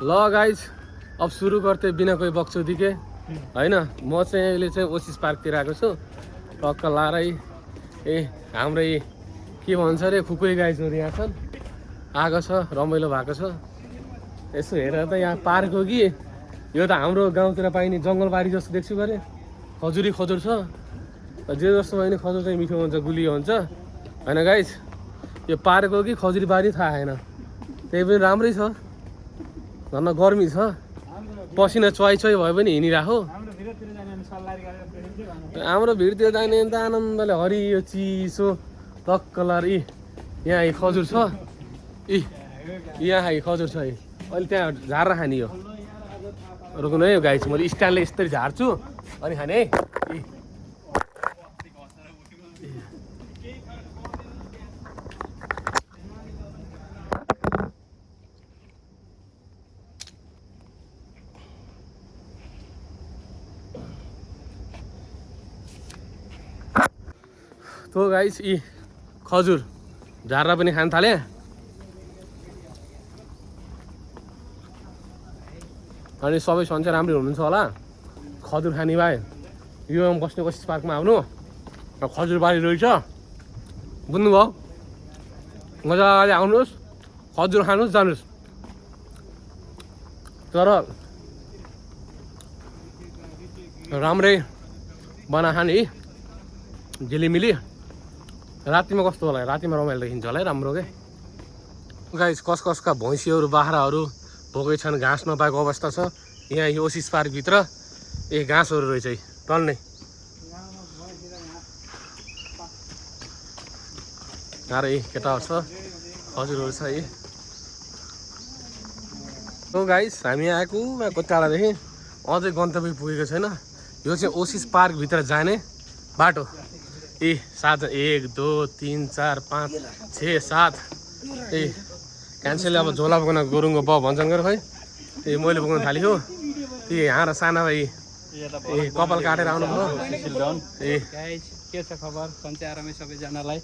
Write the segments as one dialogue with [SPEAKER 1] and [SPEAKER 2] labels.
[SPEAKER 1] ल गाइज अब सुरु गर्थे बिना कोही बक्चौती के होइन म चाहिँ अहिले चाहिँ ओसिस पार्कतिर आएको छु टक्क लारै हाम्रै के भन्छ अरे खुकुरी गाइजहरू यहाँ छन् आएको छ रमाइलो भएको छ यसो हेरेर त यहाँ पार्क हो कि यो त हाम्रो गाउँतिर पाइने जङ्गलबारी जस्तो देख्छु गरे खजुरी खजुर छ जे जस्तो भयो भने खजुर चाहिँ मिठो हुन्छ गुलियो हुन्छ होइन गाइज यो पार्क हो कि खजुरी बारी थाहा छैन त्यही पनि राम्रै छ धन्न गर्मी छ पसिना चोइ भयो भने हिँडिराखो हाम्रो भिडतिर जाने त आनन्दले हरियो चिसो टक्क लाएर यहाँ खजुर छ यहाँ खजुर छ अहिले त्यहाँ झारेर खाने हो रुक्नु है गाई चाहिँ मैले स्टाइलले यस्तरी झार्छु अनि खाने है तो गाइस खजुर झारेर पनि खान थाले अनि सबै सन्चै राम्रै हुनुहुन्छ होला खजुर खाने भए यो बस्ने ओसिस पार्कमा आउनु र खजुर बारी रहेछ बुझ्नुभयो मजाले आउनुहोस् खजुर खानुहोस् जानुहोस् तर राम्रै बनाखाने झिलिमिली रातिमा कस्तो होला रातिमा रमाइलो देखिन्छ होला है राम्रो के गाइस कसका भैँसीहरू बाख्राहरू भोकै छन् घाँस नपाएको अवस्था छ यहाँ यो ओसिस पार्कभित्र घाँसहरू रहेछ है टल्नै अरे केटाहरू छ हजुरहरू छ है हो गाइस हामी आएको टाढादेखि अझै गन्तव्य पुगेको छैन यो चाहिँ ओसिस पार्कभित्र जाने बाटो 7 1 2 3 4 5 6 7 क्यान्सेलले अब झोला बोक्न गोरुङको ब भन्छन् गएर खै मैले बोक्न थालेको ती यहाँ र साना भाइ कपाल काटेर आउनु भयो
[SPEAKER 2] के छ खबर सन्चै आरामै सबैजनालाई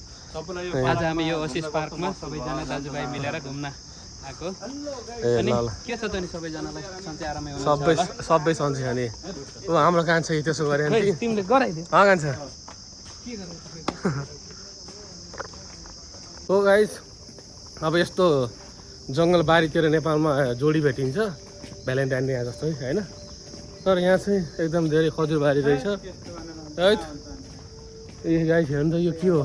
[SPEAKER 2] आज हामी यो ओसिस पार्कमा सबैजना दाजुभाइ मिलेर घुम्न आएको अनि के छ त नि सबैजनालाई सन्चै आरामै हुनुहुन्छ
[SPEAKER 1] सबै सन्चै खाने ओ हाम्रो कान्छ त्यसो गरे नि
[SPEAKER 2] तिमीले गराइदियो
[SPEAKER 1] कान्छ हो गाइस अब यस्तो जङ्गल बारीतिर नेपालमा जोडी भेटिन्छ भ्यालेन्टाइन डे जस्तो होइन तर यहाँ चाहिँ एकदम धेरै खजुर बारी रहेछ है गाइस हेर्नु त यो के हो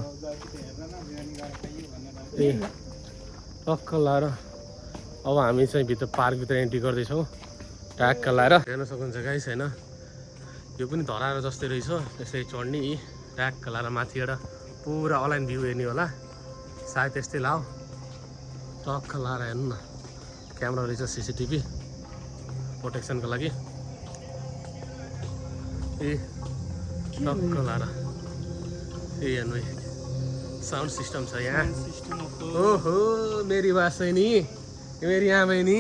[SPEAKER 1] टक्क लाएर अब हामी चाहिँ भित्र पार्कभित्र एन्ट्री गर्दैछौँ ट्याक्क लाएर हेर्न सक्नुहुन्छ गाइस होइन यो पनि धराएर जस्तै रहेछ त्यसै चढ्ने ट्याक्क लाएर माथिबाट पुरा अनलाइन भ्यू हेर्ने होला सायद त्यस्तै लाऊ टक्क लाएर हेर्नु न क्यामेरा रहेछ सिसिटिभी प्रोटेक्सनको लागि टक्क लाएर हेर्नु साउन्ड सिस्टम छ यहाँ ओहो मेरी बात छैन मेरी आमै नि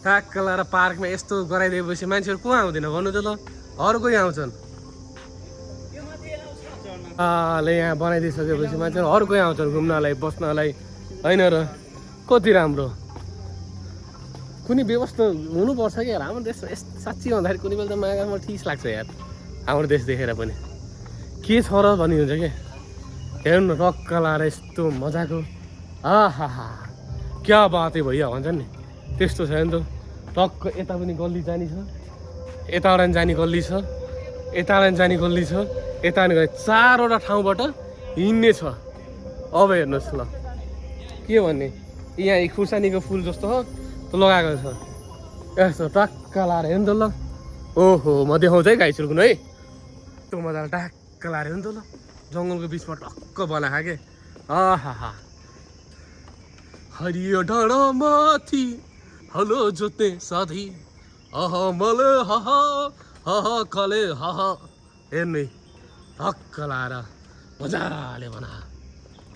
[SPEAKER 1] ट्याक्क लाएर पार्कमा यस्तो गराइदिएपछि मान्छेहरू को आउँदैन भन्नु त ल अरू कोही आउँछन् ले यहाँ बनाइदिइसकेपछि मान्छेहरू अरू कोही आउँछन् घुम्नलाई बस्नलाई होइन र कति राम्रो कुनै व्यवस्था हुनुपर्छ कि हाम्रो देशमा साँच्ची भन्दाखेरि कुनै बेला त मलाई ठिक लाग्छ यार हाम्रो देश देखेर पनि के छ र भन्ने हुन्छ कि हेर्नु न टक्क लाएर यस्तो मजाको आहा क्या बातै भइया भन्छन् नि त्यस्तो छ नि त टक्क यता पनि गल्ली जाने छ यताबाट पनि जाने गल्ली छ यताबाट पनि जाने गल्ली छ यता पनि गए 4वटा ठाउँबाट हिँड्ने छ अब हेर्नुहोस् ल के भन्ने यहाँ खुर्सानीको फुल जस्तो हो त्यो लगाएको छ यस्तो टक्क लाएर हेर्नु त ल ओहो म देखाउँछु है गाई सुर्कुनु है त्यो मजाले टक्क लाएर हेर्नु त ल जङ्गलको बिचमा टक्क बनाएको के आहा हरियो डाँडा माथि हलो जोते साथी मले कले हेर्नु टक्क लाएर मजाले बना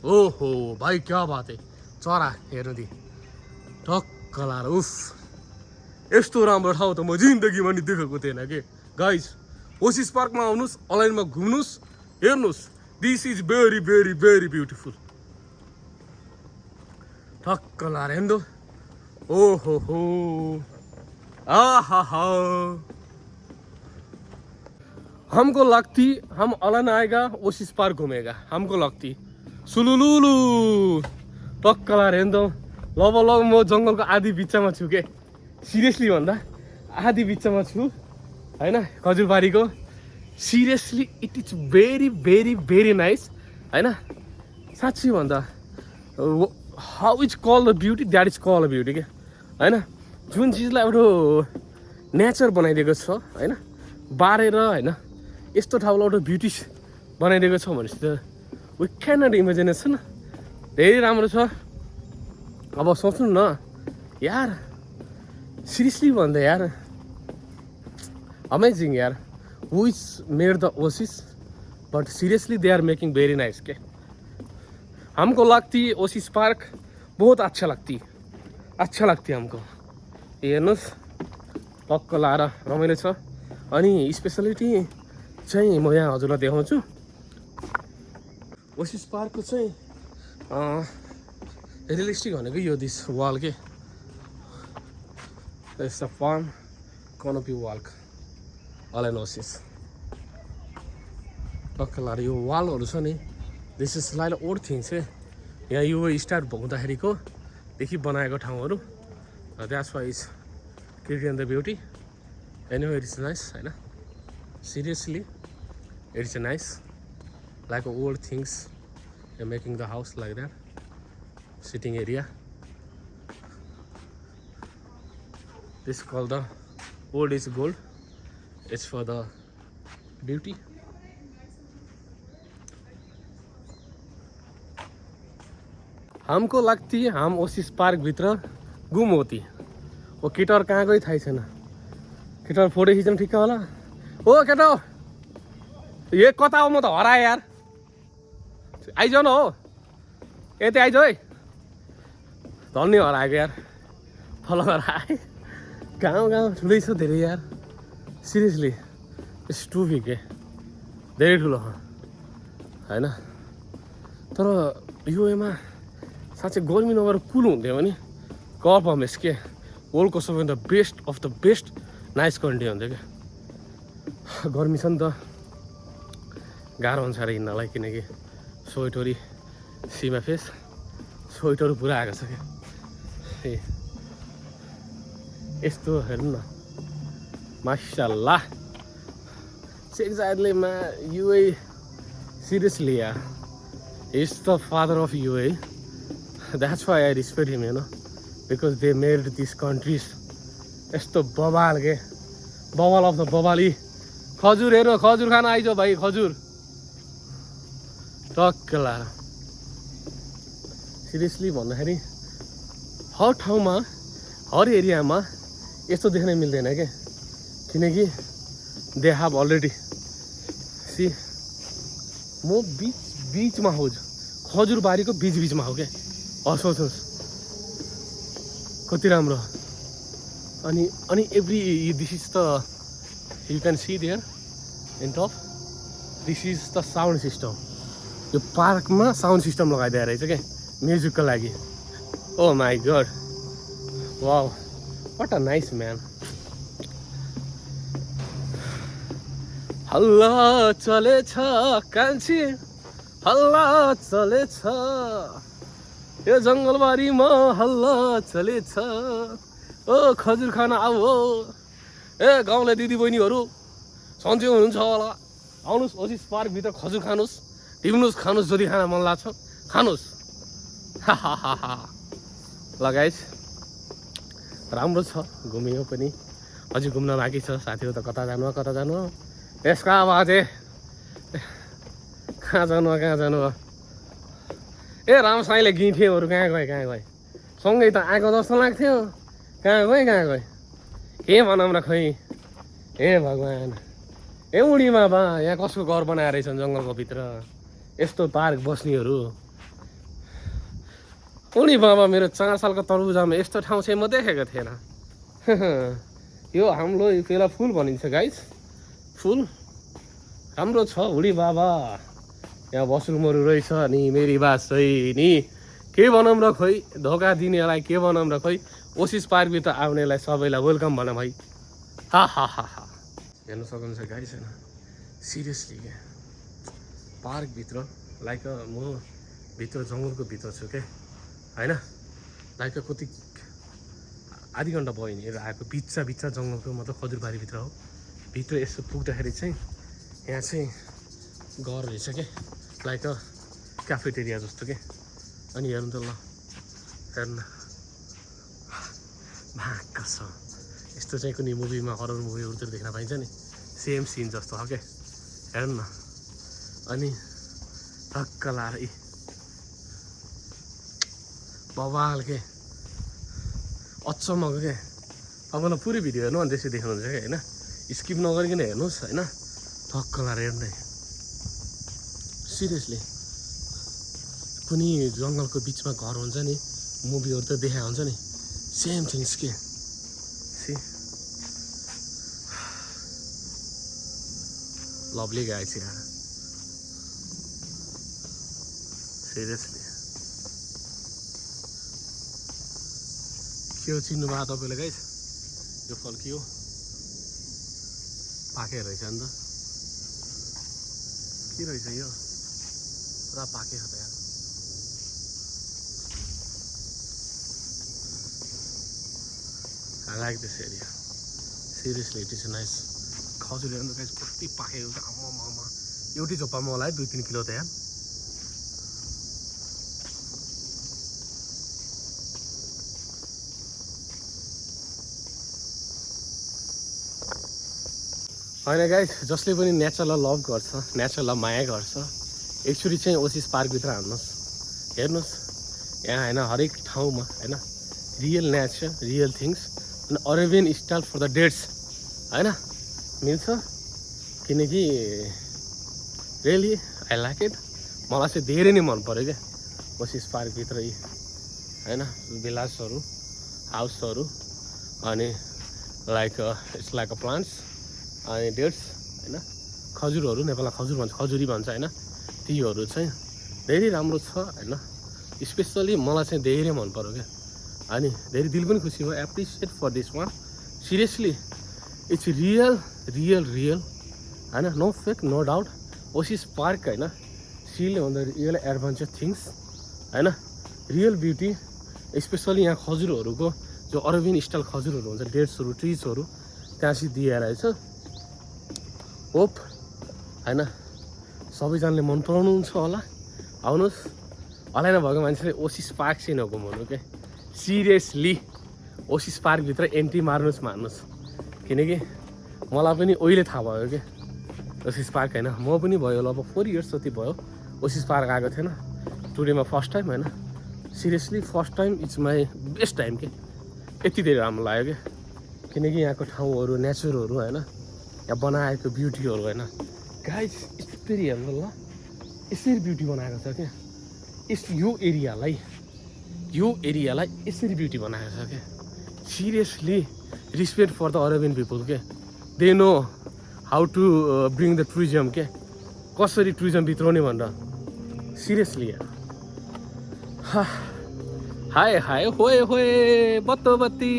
[SPEAKER 1] ओहो भाइ क्या बात है चरा हेर्नु दि टक्क लाएर उफ यस्तो राम्रो ठाउँ त म जिन्दगीमा नि देखेको थिएन के गाइस ओसिस पार्कमा आउनुहोस् अनलाइनमा घुम्नुहोस् हेर्नुहोस् this is very very very beautiful ठक्क लाएर हेर्नु ओहो हो हमको लगती हम अलन आएगा ओसिस पार्क घुमेगा हमको लगती सुलुलुलु टक्क लाएर नि त लग म जङ्गलको आधी बिचमा छु के सिरियसली भन्दा आधी बिचमा छु होइन खजुरबारीको seriously it is very very very nice होइन साँच्ची भन्दा how is call the beauty that is call the beauty के होइन जुन चिजलाई एउटा नेचर बनाइदिएको छ होइन बारेर होइन यस्तो ठाउँलाई एउटा ब्युटी बनाइदिएको छ भनेपछि त वी क्यान नट इमेजिनेसन धेरै राम्रो छ अब सोच्नु न यार सिरियसली भन्दा यार अमेजिङ यार who is made the oasis but seriously they are making very nice के हमको लगती ओसिस पार्क बहुत अच्छा लगती हमको हेर्नुहोस् टक्क लाएर रमाइलो छ अनि स्पेसलिटी चाहिँ म यहाँ हजुरलाई देखाउँछु ओसिस पार्कको चाहिँ रियलिस्टिक भनेको यो दिस वाल के it's a farm canopy walk Al Ain oasis टक्क लाएर यो वालहरू छ नि this is like old things है यहाँ यो स्टार्ट हुँदाखेरिको देखि बनाएको ठाउँहरू that's why is creating the beauty anyway it is nice होइन seriously it is nice like old things making the house like that sitting area this call the old is gold it's for the beauty हमको लगती हम Oasis park भित्र गुम होती ओ केटाहरु कहाँ गयो थाहै छैन केटाहरु फोटो खिच्न ठिक्क होला ओ केटा ये कता हो म त हराए यार आइज न हो यतै आइज है धन्य हराएको यार फलो गरेर आए गाउँ ठुलै छ धेरै यार सिरियसली इट्स टु बिग के धेरै ठुलो होइन तर युएमा साँच्चै गर्मी नभएर कुल हुन्थ्यो भने गफ हमेस के वर्ल्डको सबैभन्दा best of the best nice country हुन्थ्यो क्या गर्मी छ नि त गाह्रो हुन्छ अरे हिँड्नलाई किनकि स्वेटरी सीमा फेस स्वेटरहरू पुरा आएको छ क्या ए यस्तो हेर्नु न माशाल्लाह शेख जायदलेमा UAE seriously yeah is the father of UAE That's why I respect him, you know, because they made these countries. यस्तो बवाल के बवाल अफ द बवाली खजुर हेर्नु खजुर खान आइज भाइ खजुर टक्क लाएर सिरियसली भन्दाखेरि हर ठाउँमा हर एरियामा यस्तो देख्न मिल्दैन क्या किनकि दे हेभ अलरेडी सी म बिचमा हो खजुर बारीको बिचमा हो क्या सोच्नुहोस् कति राम्रो अनि every this is the you can see there in top this is the sound system यो पार्कमा साउन्ड सिस्टम लगाइदिएर रहेछ क्या म्युजिकको लागि oh my god wow what a nice man हल्ला चलेछ कान्छी हल्ला चलेछ यो जङ्गलबारीमा हल्ला चलेछ ओ खजुर खान आऊ हो ए गाउँले दिदीबहिनीहरू सन्चै हुनुहुन्छ होला आउनुहोस् ओसिस पार्कभित्र खजुर खानुहोस् टिप्नुहोस् खानुहोस् जति खान मन लाग्छ खानुहोस् लगाइस राम्रो छ घुमियो पनि अझै घुम्न बाँकी छ साथीहरू त कता जानु यसका आवाज कहाँ जानु ए रामसाईले गिन्थ्योहरू कहाँ गए सँगै त आएको जस्तो लाग्थ्यो कहाँ गए के भनौँ र खै हे भगवान् ए उडी बाबा यहाँ कसको घर बनाएर रहेछन् जङ्गलको भित्र यस्तो पार्क बस्नेहरू उडी बाबा मेरो 4 सालको तरबुजामा यस्तो ठाउँ चाहिँ म देखेको थिएन यो हाम्रो त्यसलाई फुल भनिन्छ गाइस फुल राम्रो छ उडी बाबा यहाँ बसुलमरु रहेछ नि मेरी बात सही नि के भनौँ र खोइ धोका दिनेलाई के भनौँ र खोइ ओसिस पार्कभित्र आउनेलाई सबैलाई वेलकम भन भाइ। हा हा हा हा हेर्नु सक्नुहुन्छ गाइस होइन सिरियसली क्या पार्कभित्र लाइक म भित्र जङ्गलको भित्र छु क्या होइन लाइक कति आधी घन्टा भयो नि आएको बिच्चा जङ्गलको मतलब खजुरबारीभित्र हो भित्र यसो पुग्दाखेरि चाहिँ यहाँ चाहिँ घर रहेछ क्या लाइक क्याफेटेरिया जस्तो क्या अनि हेर्नु त ल हेर्नु भाक्क छ यस्तो चाहिँ कुनै मुभीमा हरर मुभीहरूतिर देख्न पाइन्छ नि सेम सिन जस्तो हो क्या हेर्नु न अनि धक्क लाएर बवाल के अचम्मको क्या तपाईँलाई पुरै भिडियो हेर्नु अनि त्यसै देख्नुहुन्छ क्या होइन स्किप नगरिकन हेर्नुहोस् होइन धक्क लाएर हेर्ने सिरियसली कुनै जङ्गलको बिचमा घर हुन्छ नि मुभीहरू त देखा हुन्छ नि सेम थिङ्स के सी लभली गाइस यार सिरियसली के हो चिन्नु भयो तपाईँले गाइस यो फल के हो पाके रहेछ नि त के रहेछ यो पुरा पाके हो त यार I like this area. Seriously, it is nice. खजुर हेर्नु गाइस कति पाकेको छ आम्मामा एउटै झोप्पामा होला है 2-3 किलो त यार होइन गाइस जसले पनि नेचरलाई लभ गर्छ नेचरलाई माया गर्छ एक्चुअली चाहिँ ओसिस पार्कभित्र हाल्नुहोस् हेर्नुहोस् यहाँ होइन हरेक ठाउँमा होइन रियल नेचर रियल थिङ्स अनि Arabian style for the dates होइन मिल्छ किनकि रियली आई लाइक इट मलाई चाहिँ धेरै नै मन पऱ्यो क्या ओसिस पार्कभित्र होइन भिलाजहरू हाउसहरू अनि like it's like a plants अनि डेट्स होइन खजुरहरू नेपालमा खजुर भन्छ खजुरी भन्छ होइन तीहरू चाहिँ धेरै राम्रो छ होइन स्पेसली मलाई चाहिँ धेरै मन पऱ्यो क्या अनि धेरै दिल पनि खुसी भयो appreciate for this one seriously it's real होइन no fake no doubt oasis park होइन seal on the real adventure things होइन रियल ब्युटी स्पेसली यहाँ खजुरहरूको जो अरेबियन स्टाइल खजुरहरू हुन्छ डेट्सहरू ट्रिजहरू त्यहाँ चाहिँ दिएर रहेछ होप होइन सबैजनाले मन पराउनुहुन्छ होला आउनुहोस् हलाइ नभएको मान्छेले ओसिस पार्क चाहिँ नघुमाउनु क्या सिरियसली ओसिस पार्कभित्र एन्ट्री मार्नुहोस् किनकि मलाई पनि अहिले थाहा भयो क्या ओसिस पार्क होइन म पनि भयो लगभग 4 इयर्स जति भयो ओसिस पार्क आएको थिएन टुडेमा फर्स्ट टाइम होइन seriously first time it's my best time के यति धेरै राम्रो लाग्यो क्या किनकि यहाँको ठाउँहरू नेचरहरू होइन यहाँ बनाएको ब्युटीहरू होइन गाइस यसरी हेर्नु ल यसरी ब्युटी बनाएको छ क्या यो एरियालाई यसरी ब्युटी बनाएको छ क्या seriously respect for the Arabian people के they know how to bring the tourism के कसरी टुरिज्म भित्राउने भनेर सिरियसली हाय हाय होए होए बत्तो बत्ती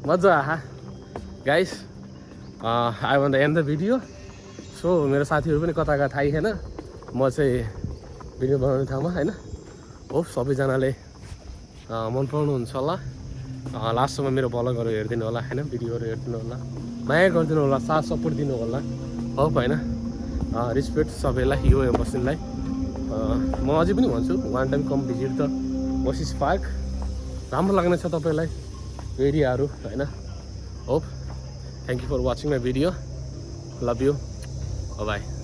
[SPEAKER 1] मजा आहा guys I want to end the video so मेरो साथीहरू पनि कता थाहै छैन म चाहिँ भिडियो बनाउने ठाउँमा होइन होप सबैजनाले मन पराउनुहुन्छ होला लास्टसम्म मेरो ब्लगहरू हेरिदिनु होला होइन भिडियोहरू हेरिदिनु होला माया गरिदिनु होला साथ सपोर्ट दिनु होला होप होइन रिस्पेक्ट सबैलाई यो बस्नेलाई म अझै पनि भन्छु one time come visit the oasis park राम्रो लाग्नेछ तपाईँलाई एरियाहरू होइन hope thank you for watching my video love you by